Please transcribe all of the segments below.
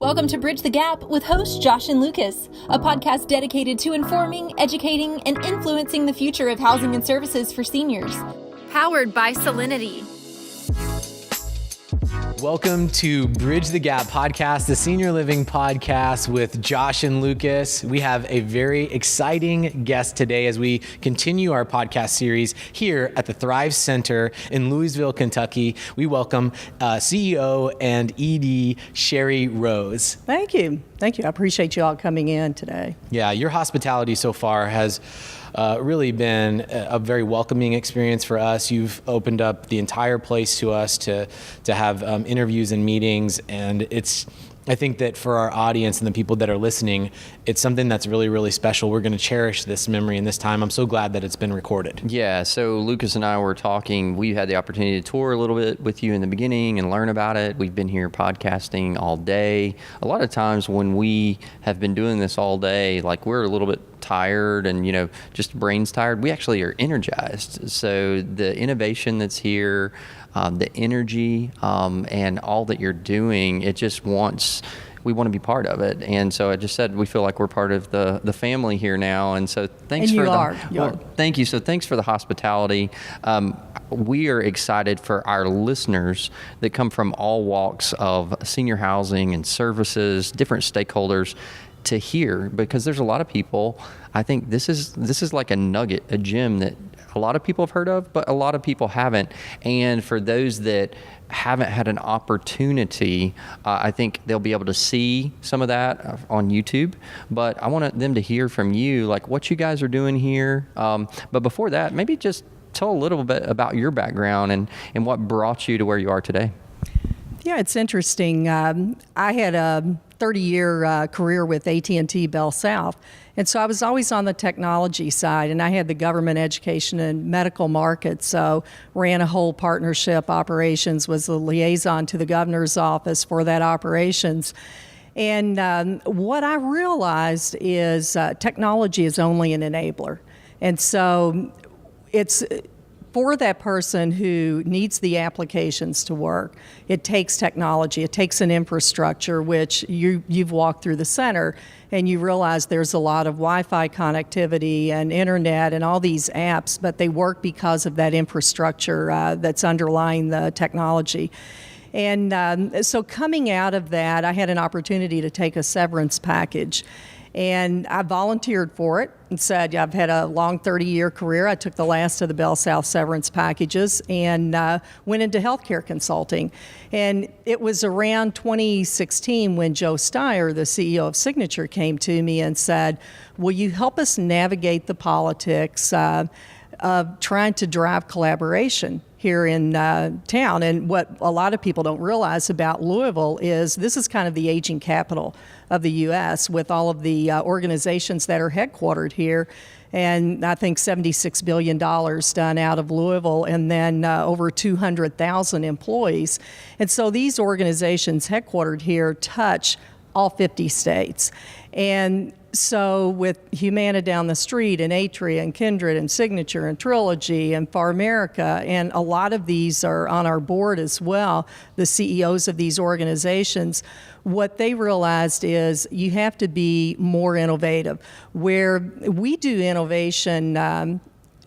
Welcome to Bridge the Gap with hosts Josh and Lucas, a podcast dedicated to informing, educating, and influencing the future of housing and services for seniors. Powered by Solinity. Welcome to Bridge the Gap podcast, the senior living podcast with Josh and Lucas. We have a very exciting guest today as we continue our podcast series here at the Thrive Center in Louisville, Kentucky. We welcome CEO and ED Sheri Rose. Thank you. Thank you. I appreciate you all coming in today. Yeah, your hospitality so far has really been a very welcoming experience for us. You've opened up the entire place to us to have interviews and meetings, and I think that for our audience and the people that are listening, it's something that's really, really special. We're going to cherish this memory and this time. I'm so glad that it's been recorded. Yeah, so Lucas and I were talking. We had the opportunity to tour a little bit with you in the beginning and learn about it. We've been here podcasting all day. A lot of times when we have been doing this all day, like we're a little bit tired and, just brains tired. We actually are energized. So the innovation that's here, the energy, and all that you're doing, we want to be part of it. And so I just said, we feel like we're part of the family here now. And so thanks and for you are. Thank you. So thanks for the hospitality. We are excited for our listeners that come from all walks of senior housing and services, different stakeholders, to hear, because there's a lot of people. I think this is like a nugget, a gem that a lot of people have heard of, but a lot of people haven't. And for those that haven't had an opportunity, I think they'll be able to see some of that on YouTube. But I want them to hear from you, like what you guys are doing here. But before that, maybe just tell a little bit about your background and what brought you to where you are today. Yeah, it's interesting. I had a 30-year career with AT&T Bell South. And so I was always on the technology side, and I had the government education and medical market, so ran a whole partnership operations, was the liaison to the governor's office for that operations. And what I realized is technology is only an enabler. And so it's for that person who needs the applications to work, it takes technology, it takes an infrastructure, which you've walked through the center and you realize there's a lot of Wi-Fi connectivity and internet and all these apps, but they work because of that infrastructure that's underlying the technology. And so coming out of that, I had an opportunity to take a severance package. And I volunteered for it and said, I've had a long 30-year career. I took the last of the Bell South severance packages and went into healthcare consulting. And it was around 2016 when Joe Steyer, the CEO of Signature, came to me and said, will you help us navigate the politics of trying to drive collaboration here in town? And what a lot of people don't realize about Louisville is this is kind of the aging capital of the U.S. with all of the organizations that are headquartered here. And I think $76 billion done out of Louisville, and then over 200,000 employees. And so these organizations headquartered here touch all 50 states. And so with Humana down the street and Atria and Kindred and Signature and Trilogy and PharMerica, and a lot of these are on our board as well, the CEOs of these organizations, what they realized is you have to be more innovative. Where we do innovation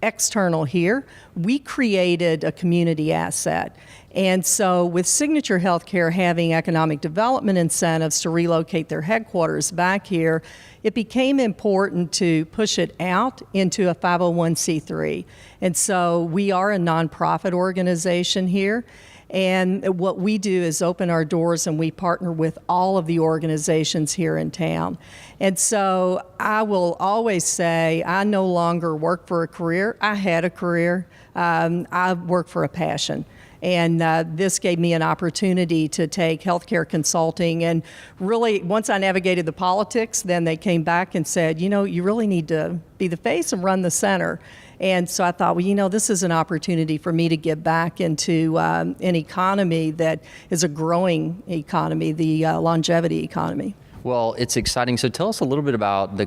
external here, we created a community asset. And so with Signature Healthcare having economic development incentives to relocate their headquarters back here, it became important to push it out into a 501c3. And so we are a nonprofit organization here. And what we do is open our doors and we partner with all of the organizations here in town. And so I will always say I no longer work for a career. I had a career. I work for a passion. And this gave me an opportunity to take healthcare consulting. And really, once I navigated the politics, then they came back and said, you really need to be the face and run the center. And so I thought, this is an opportunity for me to get back into an economy that is a growing economy, the longevity economy. Well, it's exciting. So tell us a little bit about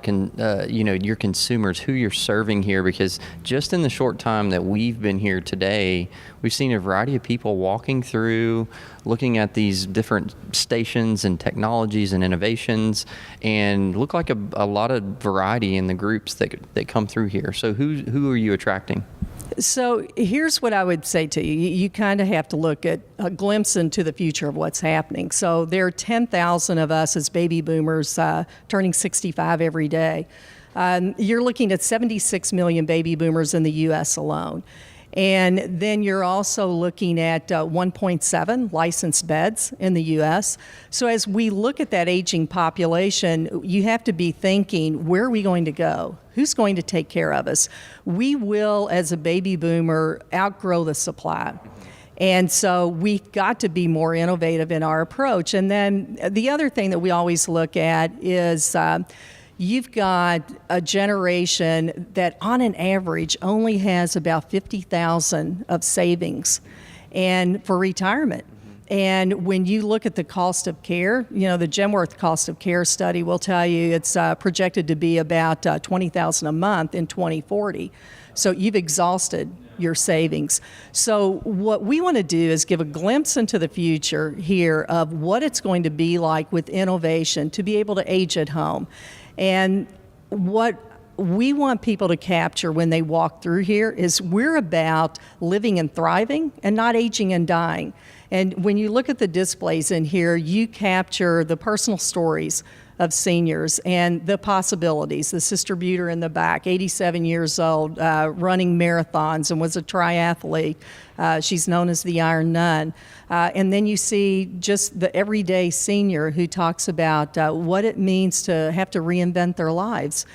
your consumers, who you're serving here, because just in the short time that we've been here today, we've seen a variety of people walking through, looking at these different stations and technologies and innovations, and look like a lot of variety in the groups that come through here. So who are you attracting? So here's what I would say to you. You kind of have to look at a glimpse into the future of what's happening. So there are 10,000 of us as baby boomers turning 65 every day. You're looking at 76 million baby boomers in the U.S. alone. And then you're also looking at 1.7 licensed beds in the U.S. So as we look at that aging population, you have to be thinking, where are we going to go? Who's going to take care of us? We will, as a baby boomer, outgrow the supply. And so we've got to be more innovative in our approach. And then the other thing that we always look at is you've got a generation that on an average only has about $50,000 of savings and for retirement. And when you look at the cost of care, the Genworth cost of care study will tell you it's projected to be about $20,000 a month in 2040. So you've exhausted your savings. So what we want to do is give a glimpse into the future here of what it's going to be like with innovation to be able to age at home. And what we want people to capture when they walk through here is we're about living and thriving and not aging and dying. And when you look at the displays in here, you capture the personal stories of seniors and the possibilities. The Sister Buter in the back, 87 years old, running marathons and was a triathlete. She's known as the Iron Nun. And then you see just the everyday senior who talks about what it means to have to reinvent their lives.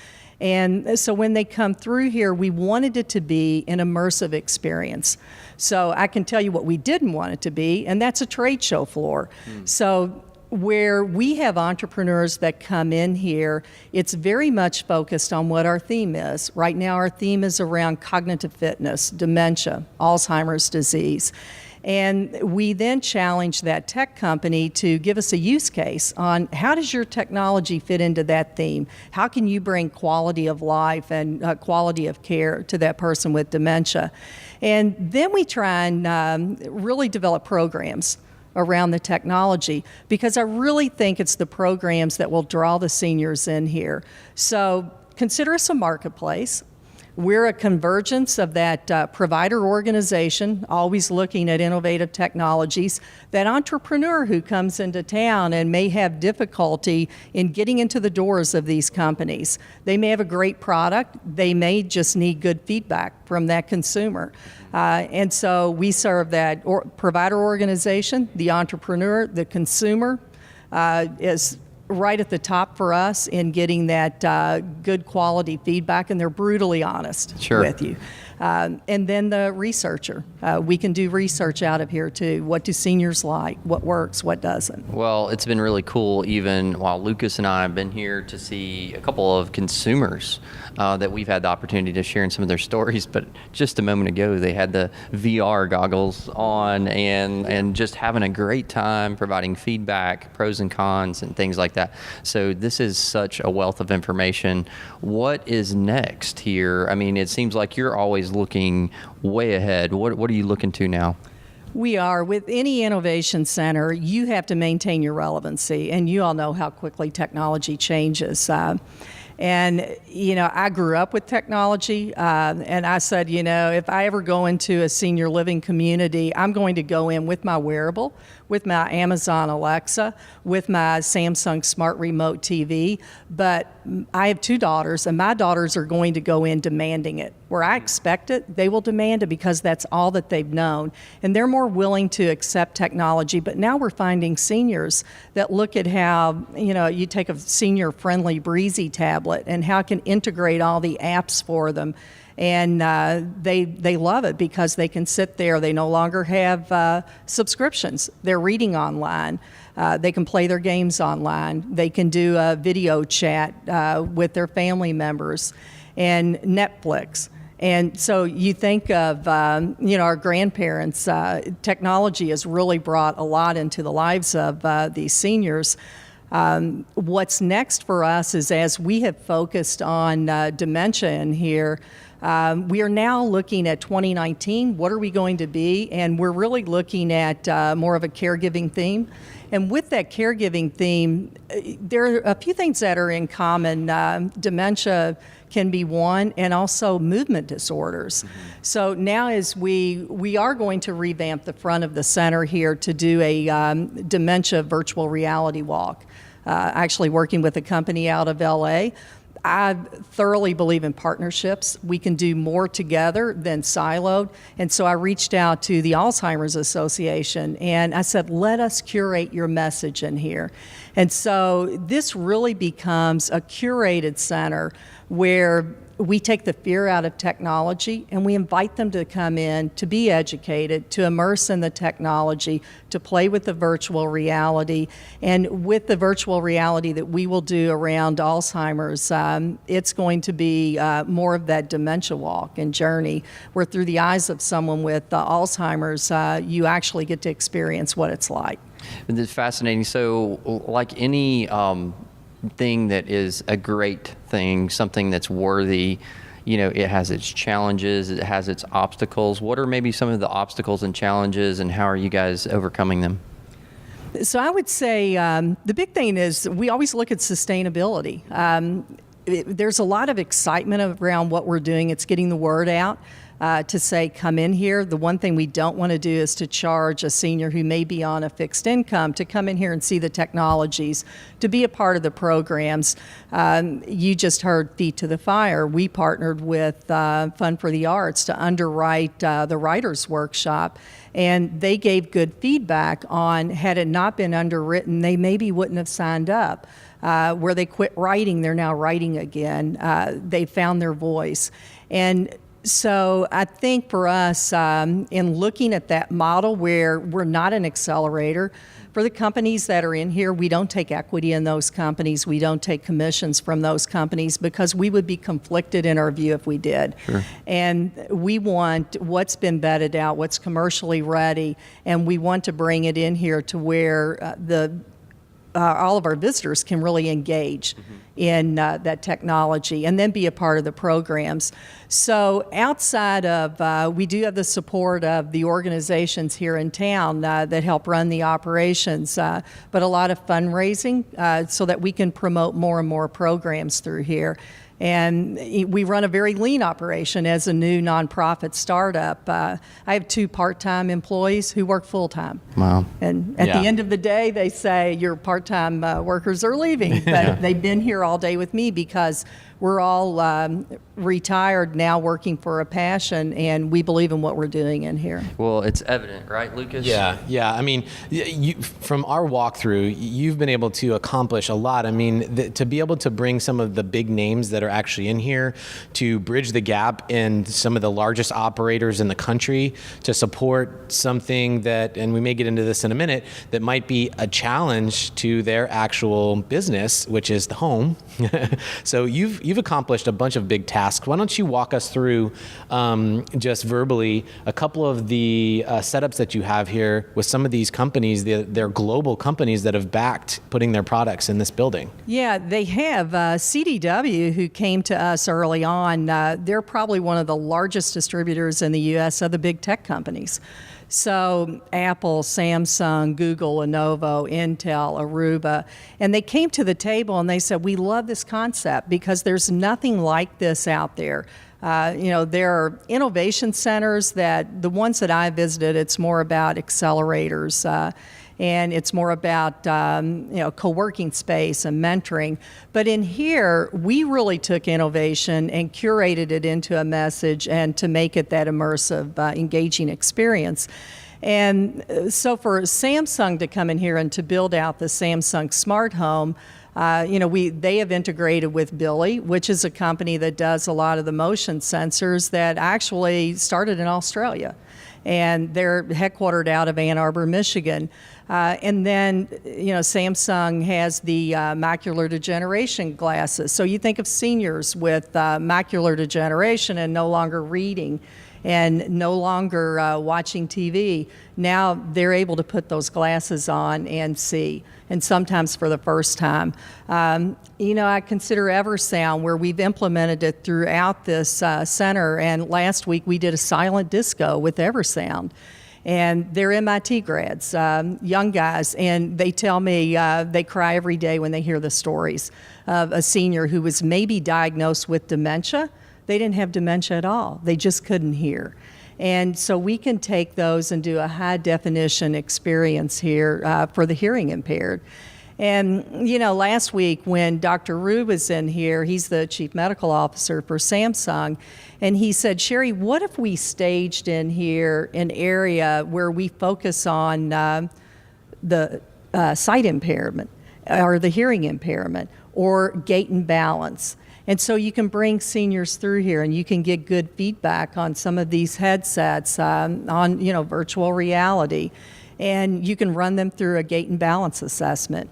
And so when they come through here, we wanted it to be an immersive experience. So I can tell you what we didn't want it to be, and that's a trade show floor. So where we have entrepreneurs that come in here, it's very much focused on what our theme is. Right now, our theme is around cognitive fitness, dementia, Alzheimer's disease. And we then challenge that tech company to give us a use case on how does your technology fit into that theme? How can you bring quality of life and quality of care to that person with dementia? And then we try and really develop programs around the technology, because I really think it's the programs that will draw the seniors in here. So consider us a marketplace. We're a convergence of that provider organization, always looking at innovative technologies, that entrepreneur who comes into town and may have difficulty in getting into the doors of these companies. They may have a great product, they may just need good feedback from that consumer. And so we serve that provider organization, the entrepreneur, the consumer is right at the top for us in getting that good quality feedback, and they're brutally honest with you. And then the researcher. We can do research out of here too. What do seniors like? What works? What doesn't? Well, it's been really cool, even while Lucas and I have been here, to see a couple of consumers that we've had the opportunity to share in some of their stories. But just a moment ago, they had the VR goggles on and just having a great time providing feedback, pros and cons, and things like that. So this is such a wealth of information. What is next here? I mean, it seems like you're always looking way ahead. What are you looking to now? We are. With any innovation center, you have to maintain your relevancy, and you all know how quickly technology changes. And, I grew up with technology, and I said, if I ever go into a senior living community, I'm going to go in with my wearable, with my Amazon Alexa, with my Samsung Smart Remote TV. But I have two daughters, and my daughters are going to go in demanding it. Where I expect it, they will demand it because that's all that they've known. And they're more willing to accept technology. But now we're finding seniors that look at how, you take a senior-friendly Breezy tablet and how it can integrate all the apps for them. And they love it because they can sit there. They no longer have subscriptions. They're reading online. They can play their games online. They can do a video chat with their family members and Netflix. And so you think of, our grandparents, technology has really brought a lot into the lives of these seniors. What's next for us is, as we have focused on dementia in here, we are now looking at 2019. What are we going to be? And we're really looking at more of a caregiving theme. And with that caregiving theme, there are a few things that are in common. Dementia can be one, and also movement disorders. So now, as we are going to revamp the front of the center here to do a dementia virtual reality walk, actually working with a company out of LA. I thoroughly believe in partnerships. We can do more together than siloed. And so I reached out to the Alzheimer's Association and I said, let us curate your message in here. And so this really becomes a curated center where we take the fear out of technology and we invite them to come in, to be educated, to immerse in the technology, to play with the virtual reality. And with the virtual reality that we will do around Alzheimer's, it's going to be more of that dementia walk and journey, where through the eyes of someone with Alzheimer's, you actually get to experience what it's like. It's fascinating. So like any thing that is a great thing, something that's worthy, it has its challenges, it has its obstacles. What are maybe some of the obstacles and challenges, and how are you guys overcoming them? So I would say the big thing is we always look at sustainability. There's a lot of excitement around what we're doing. It's getting the word out. To say, come in here. The one thing we don't want to do is to charge a senior who may be on a fixed income to come in here and see the technologies, to be a part of the programs. You just heard Feet to the Fire. We partnered with Fund for the Arts to underwrite the Writers' Workshop, and they gave good feedback on, had it not been underwritten, they maybe wouldn't have signed up. Where they quit writing, they're now writing again. They found their voice. And so I think for us, in looking at that model where we're not an accelerator, for the companies that are in here, we don't take equity in those companies. We don't take commissions from those companies because we would be conflicted in our view if we did. Sure. And we want what's been vetted out, what's commercially ready, and we want to bring it in here to where all of our visitors can really engage in that technology and then be a part of the programs. So outside of, we do have the support of the organizations here in town that help run the operations, but a lot of fundraising so that we can promote more and more programs through here. And we run a very lean operation as a new nonprofit startup. I have 2 part-time employees who work full-time. Wow. And at the end of the day, they say your part-time workers are leaving, but they've been here all day with me because we're all retired now working for a passion, and we believe in what we're doing in here. Well, it's evident, right, Lucas? Yeah. I mean, from our walkthrough, you've been able to accomplish a lot. I mean, to be able to bring some of the big names that are actually in here to bridge the gap in some of the largest operators in the country to support something that, and we may get into this in a minute, that might be a challenge to their actual business, which is the home. So you've accomplished a bunch of big tasks. Why don't you walk us through, just verbally, a couple of the setups that you have here with some of these companies, they're global companies that have backed putting their products in this building. Yeah, they have. CDW, who came to us early on, they're probably one of the largest distributors in the U.S. of the big tech companies. So Apple, Samsung, Google, Lenovo, Intel, Aruba, and they came to the table and they said, we love this concept because there's nothing like this out there. There are innovation centers that, the ones that I visited, it's more about accelerators, and it's more about co-working space and mentoring. But in here, we really took innovation and curated it into a message and to make it that immersive, engaging experience. And so for Samsung to come in here and to build out the Samsung Smart Home, they have integrated with Billy, which is a company that does a lot of the motion sensors that actually started in Australia. And they're headquartered out of Ann Arbor, Michigan. And then, Samsung has the macular degeneration glasses. So you think of seniors with macular degeneration and no longer reading. and no longer watching TV. Now they're able to put those glasses on and see, and sometimes for the first time. I consider Eversound, where we've implemented it throughout this center, and last week we did a silent disco with Eversound. And they're MIT grads, young guys, and they tell me they cry every day when they hear the stories of a senior who was maybe diagnosed with dementia. They didn't have dementia at all. They just couldn't hear. And so we can take those and do a high definition experience here for the hearing impaired. And, last week when Dr. Rue was in here, he's the chief medical officer for Samsung, and he said, Sheri, what if we staged in here an area where we focus on the sight impairment or the hearing impairment or gait and balance? And so you can bring seniors through here and you can get good feedback on some of these headsets on virtual reality. And you can run them through a gait and balance assessment.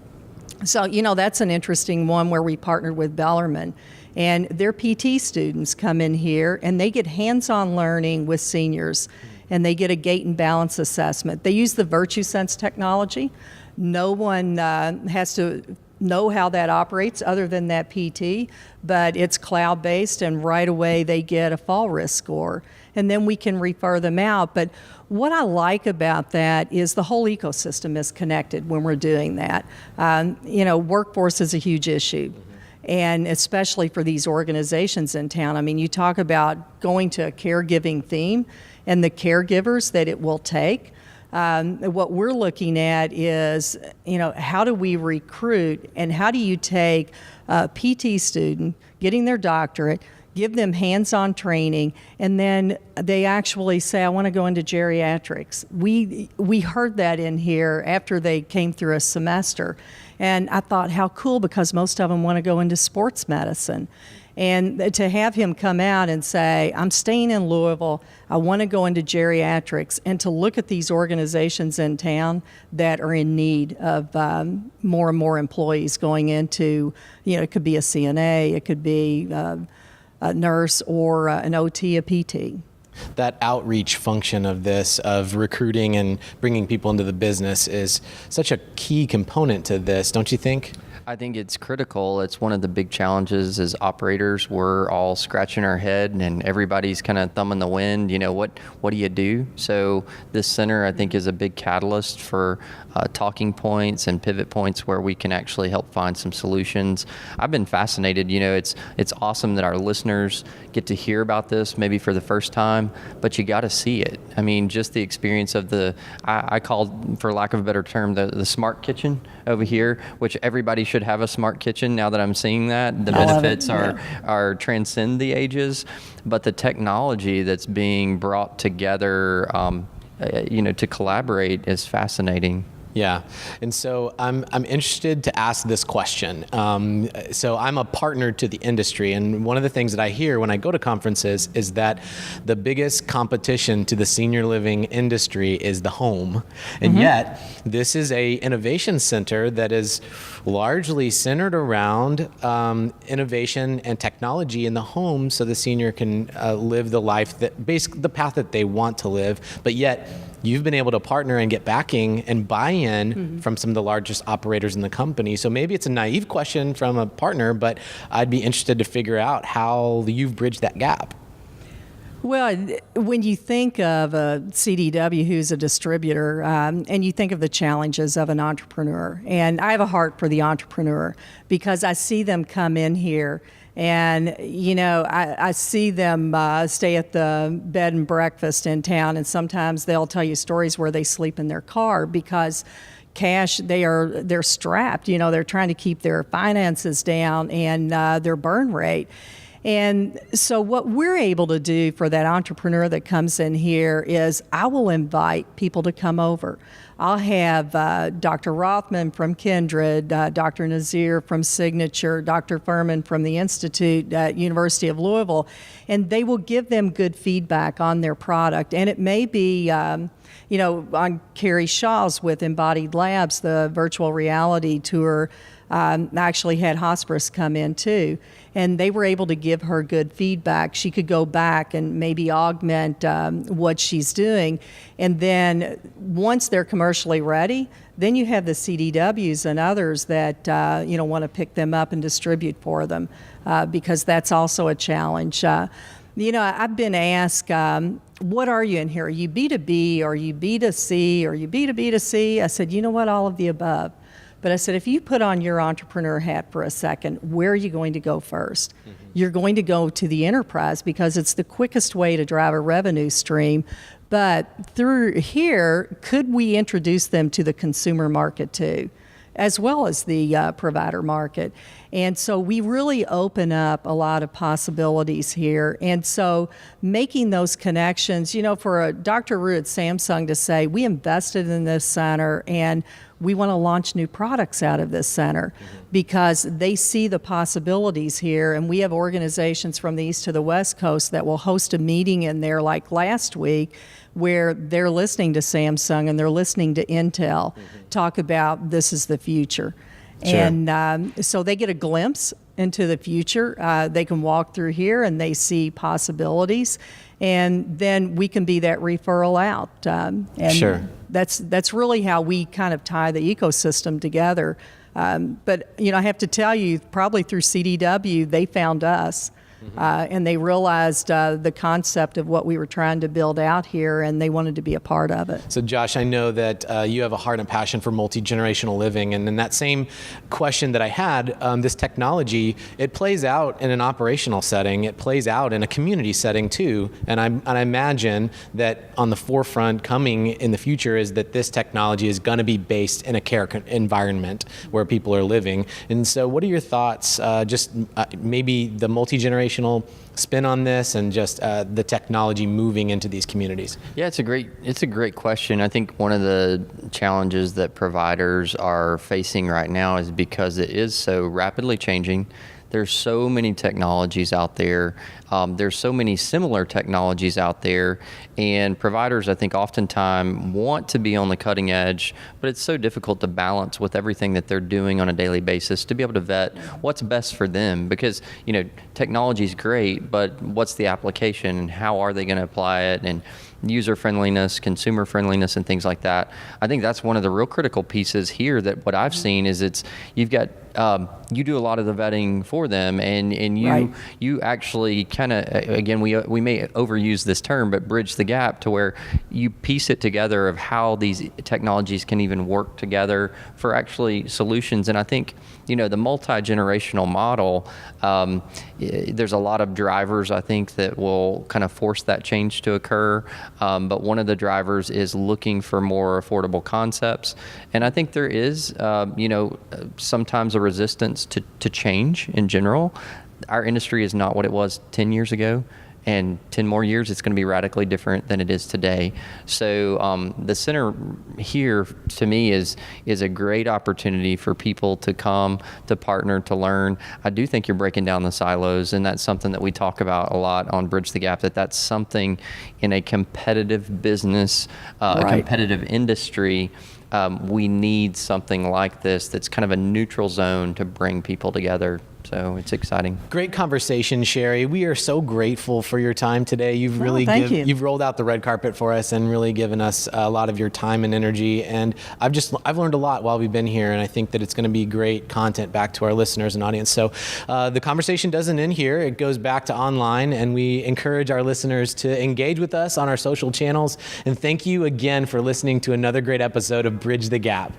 So, that's an interesting one where we partnered with Bellarmine. And their PT students come in here and they get hands-on learning with seniors. And they get a gait and balance assessment. They use the VirtuSense technology. No one has to know how that operates other than that PT, but it's cloud-based, and right away they get a fall risk score. And then we can refer them out. But what I like about that is the whole ecosystem is connected when we're doing that. Workforce is a huge issue, and especially for these organizations in town. I mean, you talk about going to a caregiving theme and the caregivers that it will take. What we're looking at is, how do we recruit, and how do you take a PT student getting their doctorate, give them hands-on training, and then they actually say, I want to go into geriatrics. We heard that in here after they came through a semester. And I thought, how cool, because most of them want to go into sports medicine. And to have him come out and say, I'm staying in Louisville, I want to go into geriatrics, and to look at these organizations in town that are in need of more and more employees going into, it could be a CNA, it could be a nurse, or an OT, a PT. That outreach function of this, of recruiting and bringing people into the business, is such a key component to this, don't you think? I think it's critical. It's one of the big challenges as operators. We're all scratching our head and everybody's kind of thumbing the wind. What do you do? So this center, I think, is a big catalyst for talking points and pivot points where we can actually help find some solutions. I've been fascinated. It's awesome that our listeners get to hear about this maybe for the first time, but you got to see it. I mean, just the experience of I called, for lack of a better term, the smart kitchen over here, which everybody should have a smart kitchen. Now that I'm seeing that, the benefits are transcend the ages, but the technology that's being brought together, to collaborate is fascinating. Yeah, and so I'm interested to ask this question. So I'm a partner to the industry, and one of the things that I hear when I go to conferences is that the biggest competition to the senior living industry is the home, and yet this is a innovation center that is largely centered around innovation and technology in the home, so the senior can live the life that basically the path that they want to live, but yet you've been able to partner and get backing and buy-in from some of the largest operators in the company. So maybe it's a naive question from a partner, but I'd be interested to figure out how you've bridged that gap. Well, when you think of a CDW who's a distributor, and you think of the challenges of an entrepreneur, and I have a heart for the entrepreneur because I see them come in here and, I see them stay at the bed and breakfast in town, and sometimes they'll tell you stories where they sleep in their car because cash, they're strapped. They're trying to keep their finances down and their burn rate. And so what we're able to do for that entrepreneur that comes in here is I will invite people to come over. I'll have Dr. Rothman from Kindred, Dr. Nazir from Signature, Dr. Furman from the Institute at University of Louisville, and they will give them good feedback on their product. And it may be on Carrie Shaw's with Embodied Labs, the virtual reality tour. I actually had hospice come in too, and they were able to give her good feedback. She could go back and maybe augment what she's doing. And then once they're commercially ready, then you have the CDWs and others that want to pick them up and distribute for them, because that's also a challenge. I've been asked, what are you in here? Are you B2B? Are you B2C? Are you B2B2C? I said, you know what, all of the above. But I said, if you put on your entrepreneur hat for a second, where are you going to go first? Mm-hmm. You're going to go to the enterprise because it's the quickest way to drive a revenue stream. But through here, could we introduce them to the consumer market too, as well as the provider market? And so we really open up a lot of possibilities here. And so making those connections, for Dr. Rue at Samsung to say, we invested in this center and we want to launch new products out of this center, because they see the possibilities here. And we have organizations from the East to the West Coast that will host a meeting in there like last week, where they're listening to Samsung and they're listening to Intel talk about this is the future. Sure. And so they get a glimpse into the future. They can walk through here and they see possibilities. And then we can be that referral out. And sure. That's really how we kind of tie the ecosystem together. But I have to tell you, probably through CDW, they found us. And they realized the concept of what we were trying to build out here, and they wanted to be a part of it. So Josh, I know that you have a heart and passion for multi-generational living, and in that same question that I had, this technology, it plays out in an operational setting, it plays out in a community setting too, and I imagine that on the forefront coming in the future is that this technology is going to be based in a care environment where people are living. And so what are your thoughts, maybe the multi-generational spin on this and just the technology moving into these communities? Yeah, it's a great question. I think one of the challenges that providers are facing right now is because it is so rapidly changing. There's so many technologies out there. There's so many similar technologies out there, and providers, I think, oftentimes want to be on the cutting edge, but it's so difficult to balance with everything that they're doing on a daily basis to be able to vet what's best for them. Because technology is great, but what's the application, and how are they going to apply it, and user friendliness, consumer friendliness, and things like that. I think that's one of the real critical pieces here. That what I've seen is you've got you do a lot of the vetting for them, and you actually kind of, again, we may overuse this term, but bridge the gap to where you piece it together of how these technologies can even work together for actually solutions. And I think the multi-generational model, there's a lot of drivers, I think, that will kind of force that change to occur. But one of the drivers is looking for more affordable concepts. And I think there is, sometimes a resistance to change in general. Our industry is not what it was 10 years ago. And 10 more years, it's going to be radically different than it is today. So the center here, to me, is a great opportunity for people to come, to partner, to learn. I do think you're breaking down the silos, and that's something that we talk about a lot on Bridge the Gap, that's something in a competitive business, a competitive industry. We need something like this that's kind of a neutral zone to bring people together. So it's exciting. Great conversation, Sheri. We are so grateful for your time today. You've really you've rolled out the red carpet for us and really given us a lot of your time and energy. And I've learned a lot while we've been here, and I think that it's going to be great content back to our listeners and audience. So the conversation doesn't end here. It goes back to online, and we encourage our listeners to engage with us on our social channels. And thank you again for listening to another great episode of Bridge the Gap.